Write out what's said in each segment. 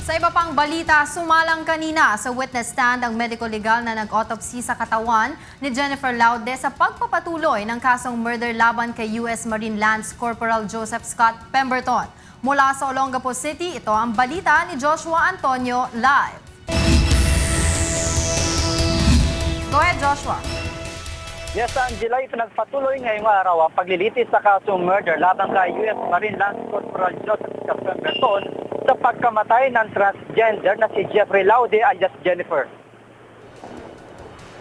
Sa iba pang balita, sumalang kanina sa witness stand ang medical legal na nag-autopsy sa katawan ni Jennifer Laude sa pagpapatuloy ng kasong murder laban kay U.S. Marine Lance Corporal Joseph Scott Pemberton. Mula sa Olongapo City, ito ang balita ni Joshua Antonio live. Go ahead, Joshua. Yes, Angela, ipinagpatuloy ngayong araw ang paglilitis sa kasong murder laban kay U.S. Marine Lance Corporal Joseph Scott Pemberton sa pagkamatay ng transgender na si Jeffrey Laude alias Jennifer.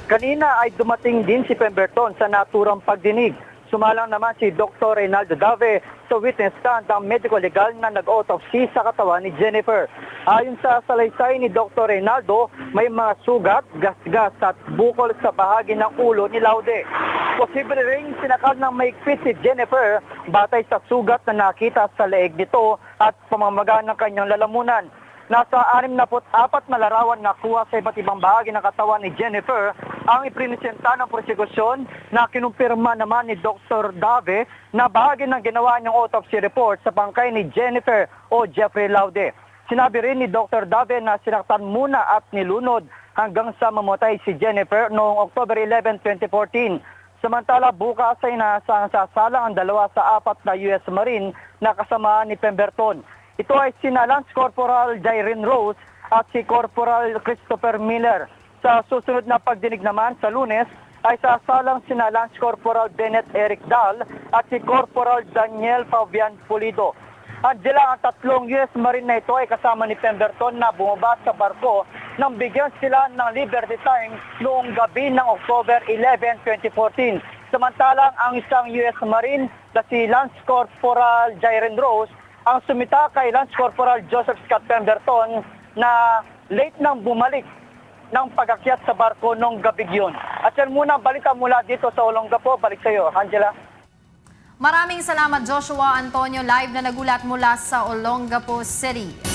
Kanina ay dumating din si Pemberton sa naturang pagdinig. Sumalang naman si Dr. Reynaldo Dave sa witness stand ang medical legal na nag-autopsy sa katawan ni Jennifer. Ayon sa salaysay ni Dr. Reynaldo, may mga sugat, gasgas at bukol sa bahagi ng ulo ni Laude. Posible ring sinakal ng maigpit si Jennifer batay sa sugat na nakita sa leeg nito at pamamaga ng kanyang lalamunan. Nasa 64 na larawan na kuha sa iba't ibang bahagi ng katawan ni Jennifer ang iprinisenta ng prosekusyon na kinumpirma naman ni Dr. Dave na bahagi ng ginawa niyang autopsy report sa bangkay ni Jennifer o Jeffrey Laude. Sinabi rin ni Dr. Dave na sinaktan muna at nilunod hanggang sa mamatay si Jennifer noong October 11, 2014. Samantala bukas ay inaasahang sasalang ang 2 sa 4 na U.S. Marine na kasama ni Pemberton. Ito ay sina Lance Corporal Jairin Rose at si Corporal Christopher Miller. Sa susunod na pagdinig naman sa Lunes ay sasalang sina Lance Corporal Bennett Eric Dahl at si Corporal Daniel Fabian Pulido. Angela, ang 3 U.S. Marine na ito ay kasama ni Pemberton na bumaba sa barko nang bigyan sila ng liberty time noong gabi ng October 11, 2014. Samantalang ang isang U.S. Marine na si Lance Corporal Jairin Rose ang sumita kay Lance Corporal Joseph Scott Pemberton na late nang bumalik ng pag-akyat sa barko noong gabi yun. At yan muna balita mula dito sa Olongapo. Balik sa iyo, Angela. Maraming salamat, Joshua Antonio, live na nagulat mula sa Olongapo City.